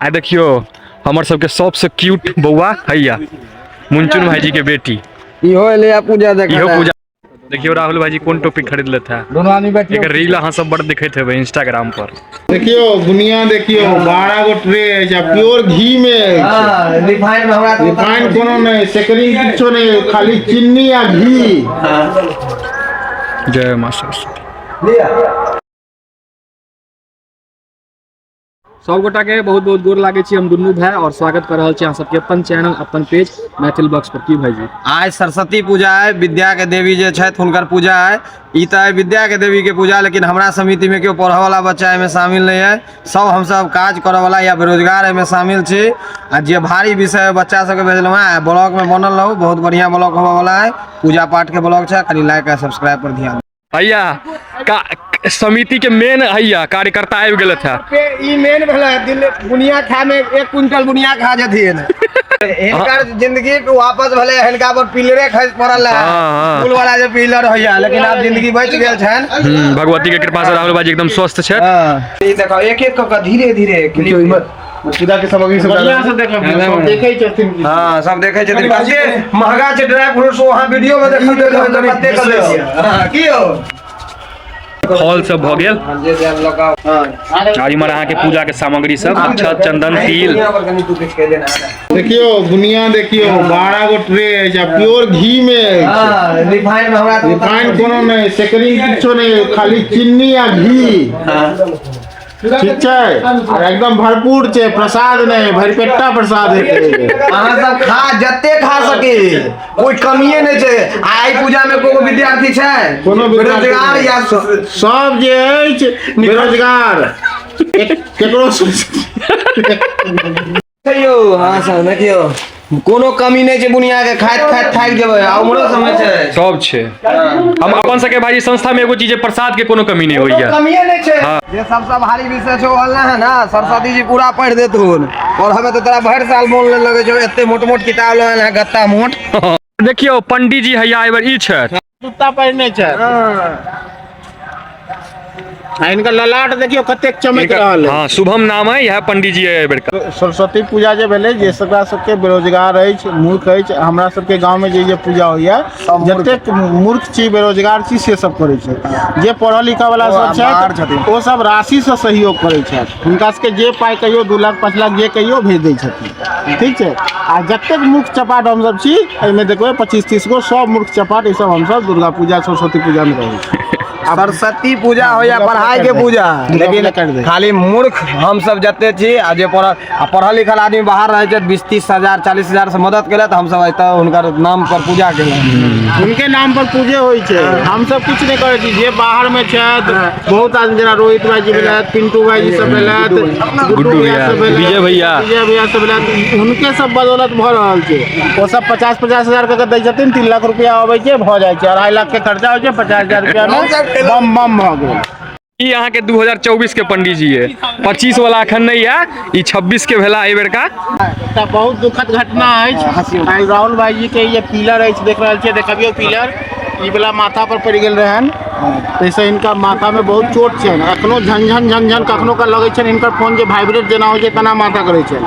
आ देखियो हमर सबके सबसे क्यूट बउआ हैया मुंचुन भाईजी के बेटी इहो ले पूजा पूजा। देखियो राहुल भाईजी कौन टॉपिक खरीद लेता है। दोनों आदमी बैठिए। एक रील अहाँ सब बड़ देखते थे इंस्टाग्राम पर। देखियो बुनिया देखियो 12 गो ट्रे है प्योर घी में। हां रिफाइंड में हमरा रिफाइंड कोनो नहीं सेकरिंग किछो नहीं खाली चीनी या घी। जय मां सरस्वती। लिया सब गोटा के बहुत बहुत गोर लागे छी हम दुनू भाई और स्वागत कर रहल छी अहाँ सबके अपन चैनल अपन पेज मैथिल बॉक्स पर। की भाईजी आज सरस्वती पूजा है, विद्या के देवी जे छथि हुनकर पूजा है। ई त है विद्या के देवी के पूजा, लेकिन हमरा समिति में केओ पढ़े वाला बच्चा एमे शामिल नहीं है। सब हम सब काज करे वाला या बेरोजगार एमे शामिल छी। आ जे भारी विषय बच्चा सबके भेजलौ है ब्लॉग में बनल रहू, बहुत बढ़िया ब्लॉग होवे वाला है। पूजा पाठ के ब्लॉग छै, खाली लाइक और सब्सक्राइब पर ध्यान। हैया का समिति के मेन हैया कार्यकर्ता आबि गेल था। ई मेन भेला दिल बुनिया खा में 1 क्विंटल बुनिया खा जथिन। इनकर जिंदगी वापस भले हिनका पर पिलरे खस पड़ल है, फूल वाला जो पिलर होया, लेकिन अब जिंदगी बच गेल छन भगवती के कृपा से। राहुल भाईजी एकदम स्वस्थ छै। ई देखो एक एक क धीरे धीरे पूजा के सामग्री सब बढ़िया से देखै छथिन। हां सब देखै छथिन। कते महंगा छै ड्राई फ्रूट्स, वहां वीडियो में देखै छथिन कते कर ले छियै। हां की हो फल सब भ गेल। आज इमहर अहाँ के पूजा के सामग्री सब अक्षत चंदन तिल। देखियो बुनिया देखियो 12 गो ट्रे है प्योर घी में। हां रिफाइंड में हमरा रिफाइंड कोनो नहीं सेकरिंग किछो नहीं खाली चीनी या घी। ठीक है और एकदम भरपूर छै, प्रसाद नहीं भरपेटा प्रसाद है। अहाँ सब खा जत्ते खा सके, कोई कमिए नहीं छै। आई पूजा में कोनो विद्यार्थी छै कोनो बेरोजगार या सब जे अछि बेरोजगार केकरो यो। हां सब देखियो कोनो कमी नहीं छै बुनिया के, खाइत खाइत थाक जेबै। हमरो समय छै सब छै। हम अपन सके भाई संस्था में एगो चीज प्रसाद के कोनो कमी नहीं होइया। कमिए नहीं छै। जे सबसे भारी विषय छै वाला है ना, सरस्वती जी पूरा पढ़ देथुन। और हमें तो तोरा भर साल मोन ले लगे छै, एते मोट मोट किताब लेना है गत्ता मोट। देखियो पंडित जी हैया एबर ई छै जूता पहिरने छै। इनका ललाट देखियो कतेक चमक रहल है। हां शुभम नाम है यह पंडित जी है एबर का। सरस्वती पूजा जे भेलै जे सबका सबके बेरोजगार अछि मूर्ख अछि, हमरा सबके गांव में जे पूजा होइया जतेक मूर्ख छी बेरोजगार छी से सब करे छै। जे पढ़ल लिखा वाला सब छै ओ सब राशि से सहयोग करे छै। हुनका सबके जे पाई कहियो 2 लाख 5 लाख जे कहियो भेज दै छथिन। ठीक छै। आ जतेक मूर्ख चपाट हम सब छी एमे देखबै 25-30 गो सब मूर्ख चपाट ई सब हम सब दुर्गा पूजा सरस्वती पूजा में रहै छी। सरस्वती पूजा हो या पढ़ाई के पूजा, लेकिन खाली मूर्ख हम सब जते छी। आ जे पढ़ल लिखल आदमी बाहर रहे छै 20-30 हजार 40 हजार से मदद केले, तो हम सब एतऽ हुनकर नाम पर पूजा केले। उनके नाम पर पूजे होई छै। हम सब कुछ नहीं करे छी। जे बाहर में छै बहुत आदमी जना रोहित भाईजी भेलैथ, पिंटू भाईजी सब भेलैथ, गुड्डू भैया सब भेलैथ, विजय भैया सब भेलैथ, उनके सब बदौलत भ रहल छै। ओ सब 50-50 हजार के दै छथिन, 3 लाख रुपया आबै छै भ जाइ छै। 2.5 लाख के खर्चा होइ छै, 50 हजार रुपया में बम बम भ गेल। ई अहाँ के 2024 के पंडित जी है, 25 वाला अखन नहीं है, ई 26 के भेला ए बेर का। एकटा बहुत दुखद घटना अछि। राहुल भाईजी के ये पिलर अछि देख रहल छियै, देखबियो पिलर ई वाला माथा पर पड़ गेल रहन। तैसे इनका माथा में बहुत चोट छै। अखनो झनझन झनझन कखनो का लगे छै। इनकर फोन जे वाइब्रेट जेना हो छै तना माथा करे छै।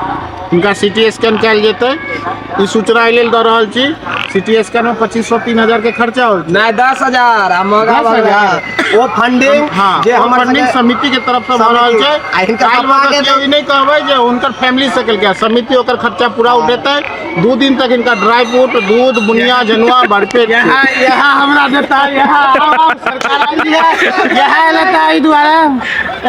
इनका सीटी स्कैन कैल जेतै, ई सूचना लेल द रहल छी। सीटी स्कैन में 2500-3 हजार के खर्चा हो नहीं 10 हजार वो फंडिंग जे हमर फंडिंग समिति के तरफ से भ रहल छै। ई नहीं कहबै जे हुनकर फैमिली से केलकै, समिति ओकर खर्चा पूरा उठेतै। 2 दिन तक इनका ड्राई फ्रूट दूध बुनिया जनुआ भरपेट यहाँ हमरा देता सरकार यहाँ लेता ई दुआरे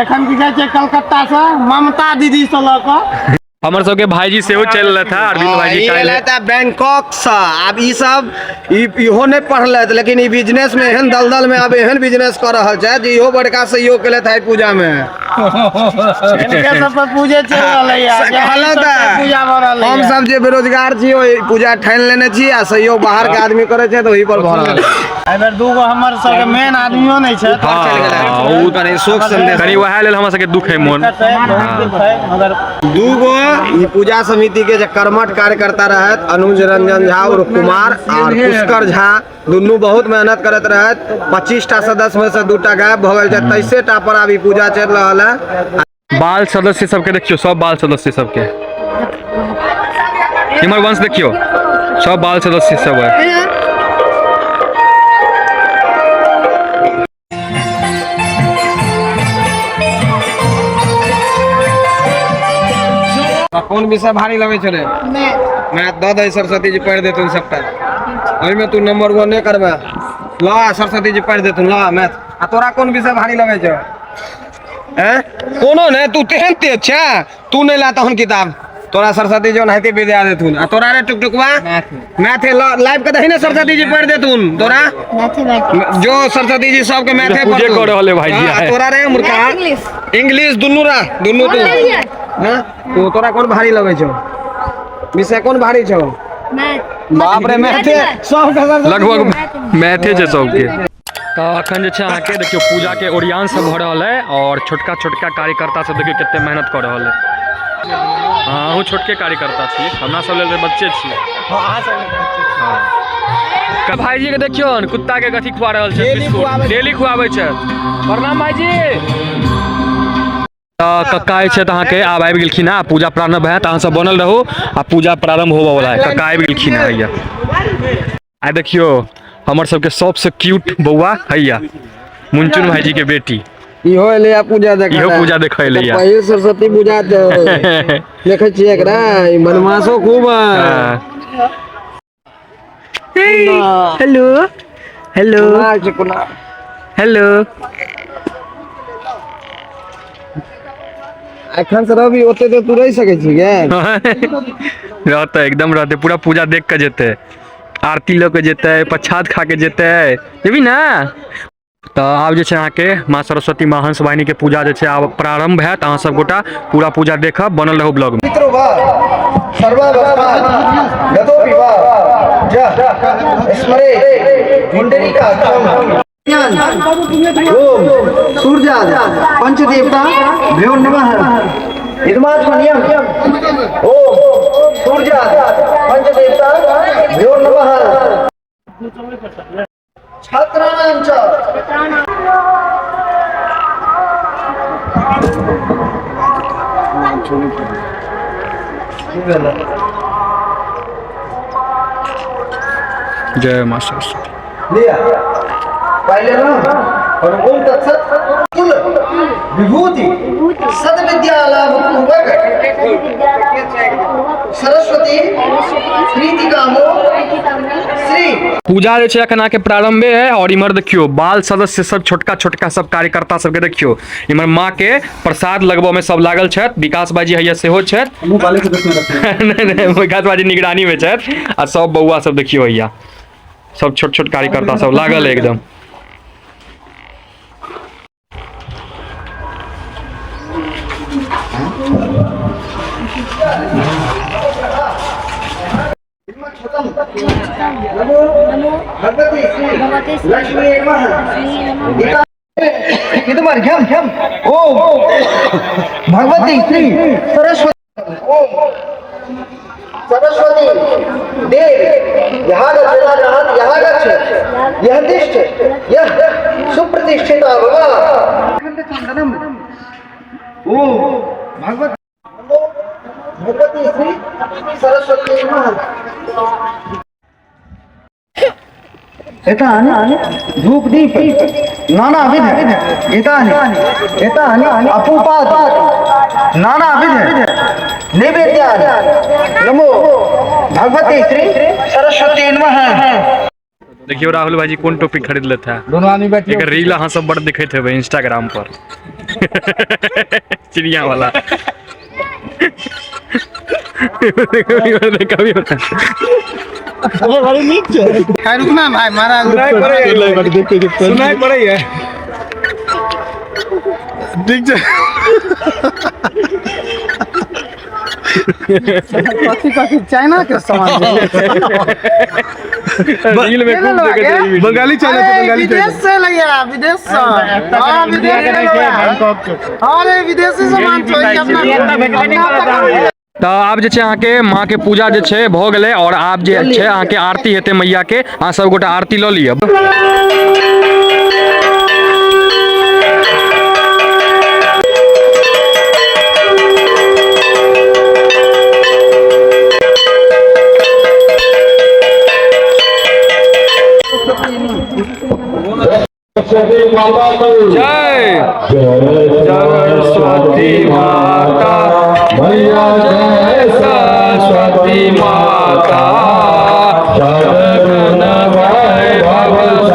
एखन की कहै छै कलकत्ता से ममता दीदी से ल क हमर सबके भाईजी सेहो चल रहा था। अरविंद भाईजी का बैंकॉक से। अब ई सब इहो नहीं पढ़ले, लेकिन ई बिजनेस में एहन दलदल में अब एहन बिजनेस कर रहल छै जे इहो बड़का सहयोग केले था पूजा में। इनके सब पर पूजे चल रहलै पूजा भ रहलै। हम सब जे बेरोजगार छी ओ पूजा ठान लेने छी आ सहयोग बाहर के आदमी करे छै, तो ओही पर भ रहल है। एबर 2 गो हमर सब के मेन आदमियो नहीं छै। ऊ तनी शोक संदेश कनी वहा लेल हमरा सबके दुख है मोन। मगर 2 गो ई पूजा समिति के जे कर्मठ कार्यकर्ता रहत, अनुज रंजन झा और कुमार और पुष्कर झा, दुनू बहुत मेहनत करत रहत। 25 टा सदस्य में से 2 टा गायब भ गेल छै। 23 टा पर अभी पूजा चल रहल है। बाल सदस्य सबके देखियो, सब बाल सदस्य सबके इमर वंश देखियो, सब बाल सदस्य सब है। कौन विषय भारी लगे छे रे? मैथ दे दे सरस्वती जी पढ़ देतुन सबटा। ओइ में तू नंबर 1 नहीं करबे। ला सरस्वती जी पढ़ देतुन, ला मैथ। आ तोरा कौन विषय भारी लगे छे? हैं? कोनो ने तू तेहन ते छे, तू नहीं लाता हन किताब। तोरा सरस्वती जी ओनाहिते विद्या देथुन। आ तोरा रे टुकटुकवा मैथ लाइव के दही ने सरस्वती जी पढ़ देथुन। तोरा जो सरस्वती जी सब के मैथे पूजे कर रहले भाई जी। हां तोरा रे मूर्खा इंग्लिश दुन्नु तू। हां तो तोरा कौन भारी लगे छो? विषय कौन भारी छो? मैथ। बाप रे मैथे सब के लगभग मैथे छे सबके। तो अखन जे छे अहाँके देखियो पूजा के ओरियान सब भ रहल है और छोटका छोटका कार्यकर्ता सब देखियो कते मेहनत कर रहल है। हाँ हूँ छोटके कार्यकर्ता छी, हमरा सब लेल बच्चे छी। हाँ भाईजी के देखियो कुत्ता के कथी खुआ रहल छै, बिस्कुट डेली खुआबै छै। प्रणाम भाईजी। कक्का छै अहाँके आब आबि गेलखिन हँ, पूजा प्रारंभ है, अहाँ सब बनल रहू आ पूजा प्रारंभ होबे वाला है। कक्का आबि गेलखिन हँ हैया। आ देखियो हमर सबके सबसे क्यूट बौआ हैया मुंचुन भाईजी के बेटी। इहो एले आ पूजा देख, इहो पूजा देखै ले या। पहिल सरस्वती पूजा देखे छियै एकरा, ई बनवासो खूब है। Hello hello hello. एखन से रवि ओते तो तू रह सकै छी गे? रहते एकदम रहते, पूरा पूजा देख के जेते, आरती ल के जेते, प्रसाद खा के जेते, जेबी ना। तो आब जे छै अहाँके माँ सरस्वती माँ हंस वाहिनी के पूजा जे छै आब प्रारंभ है, अहाँ सब गोटा पूरा पूजा देखब, बनल रहू ब्लॉग में। सूर्याद पंचदेवता भ्यो नमः। निर्मात्मनियम ओम सूर्याद पंचदेवता भ्यो नमः। छात्राणां च जय माँ सरस्वती। लिया पहले ना और ओम तत्सत कुल विभूति सद्विद्या लाभ पूर्वक सरस्वती प्रीति कामो श्री। पूजा जे छै अखन अहाँके प्रारंभे है और इमर देखियो बाल सदस्य सब छोटका छोटका सब कार्यकर्ता सबके देखियो इमर माँ के प्रसाद लगबो में सब लागल छथि। विकास बाजी हैया सेहो छथि। नहीं विकास बाजी निगरानी में छथि आ सब बौआ सब देखियो हैया सब छोट छोट कार्यकर्ता सब लागल है एकदम। भगवती लक्ष्मी नमः। इधर घम ओम भगवती श्री सरस्वती ओम सरस्वती देव यहाँ गच्छ यह तिष्ठ यह सुप्रतिष्ठिता भव। ओम भगवती श्री सरस्वती नमः। धूप दीप नानाविध एतानि अपूपात नानाविध नैवेद्यानि नमो भगवती श्री सरस्वती नमः। देखियो राहुल भाई जी कौन टॉपिक खरीद लेता है, दोनों आदमी बैठे एक रील हाँ सब बड़ दिखे थे इंस्टाग्राम पर चिड़िया वाला कभी होता रुकना भाई महाराज सुनाई पड़े है ठीक है। कथी चाइना के सामान रील में खूब देखे थे बंगाली चाइना से बंगाली विदेश से लिया विदेश से। हां विदेश से अरे विदेशी सामान छोड़ अपना। तो आब जे छै अहाँके माँ के पूजा जे छै भऽ गेलै और आब जे छै अहाँके आरती हेतै मैया के, अहाँ सब गोटा आरती लऽ लिअ। जय सरस्वती माता मैया जय सरस्वती माता शरण वैभवशाली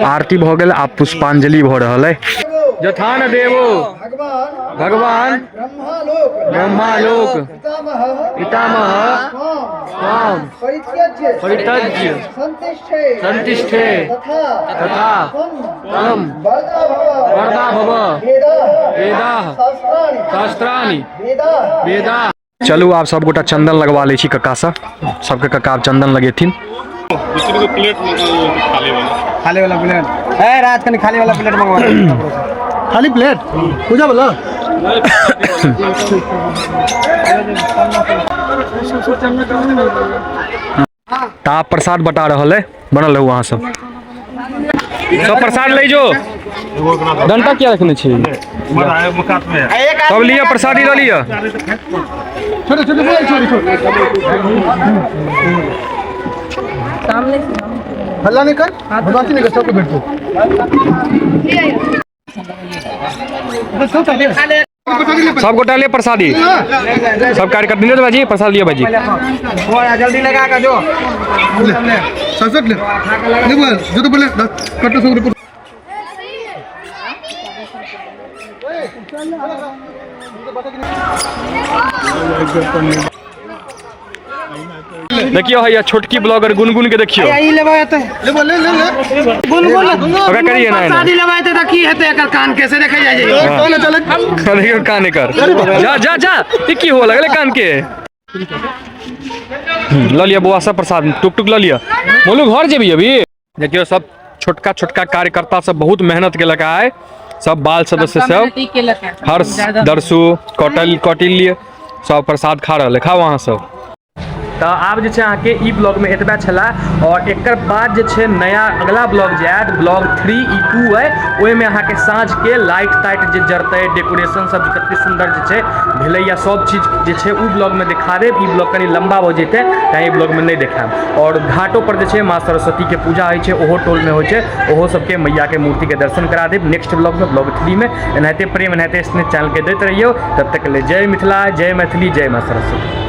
आरती भ गेल आब पुष्पांजलि भ रहल है। जथान देवो भगवान ब्रह्मालोक पितामह स्वाम परित्यज्य संतिष्ठे तथा तम वरदा भव वेदाः शास्त्राणि वेदा। चलू आप सब गोटा चंदन लगवा ले छी कक्का सा सबके कक्का आप चंदन लगेथिन। खाली वाला प्लेट है रात कनी खाली वाला प्लेट मंगवा खाली प्लेट पूजा बोला आप प्रसाद बटा रहल है बनल है वहाँ सब प्रसाद ले जो डंटा क्या रखने छी सब लिया प्रसादी ले लिया छोटे छोटे सामने हल्ला नहीं कर बदमाशी नहीं कर सबको बैठो सब गोटा ले प्रसादी सब कार्यकर्ता दिले बाजी प्रसाद लिया बाजी जल्दी लगा का जो ससट ले बोल जो तो बोले कट्टो सब रिपोर्ट देखियो है छोटकी ब्लॉगर गुनगुन के देखियो यही लेबा एते ले बोल ले गुनगुन ओकरा करिए ना शादी लेबा एते त की हेते एकर कान कैसे देखे जाय जे चल चल देखियो कान कर जा जा जा ई की हो लगले कान के ल लिया बुआ सब प्रसाद टुक टुक ल लिया बोलू घर जेबी अभी। देखियो सब छोटका छोटका कार्यकर्ता सब बहुत मेहनत के लगा है सब बाल सदस्य सब हर्ष दर्शु कौटिल्य सब प्रसाद खा रहा है खा वहाँ सब। तो आब जे अहाँ के ई ब्लॉग में एतबा छला और एक बाद जे नया अगला ब्लॉग जे आयत ब्लॉग 3E2 है ओहि में अहाँ के साँझ के लाइट ताइट जे जरते डेकोरेशन सब कते सुंदर जे भेलै या सब चीज जे उ ब्लॉग में दिखा देब। ई ब्लॉग कनी लंबा हो जेते ताहि ब्लॉग में नहीं देखाब। और घाटों पर जे माँ सरस्वती के पूजा होइ छै ओहो टोल में होइ छै ओहो सबके मैया के मूर्ति के दर्शन करा देब नेक्स्ट ब्लॉग में ब्लॉग 3 में। एनाहिते प्रेम एनाहिते स्नेह चैनल के दैत रहियो। तब तक ले जय मिथिला जय मैथिली जय माँ सरस्वती।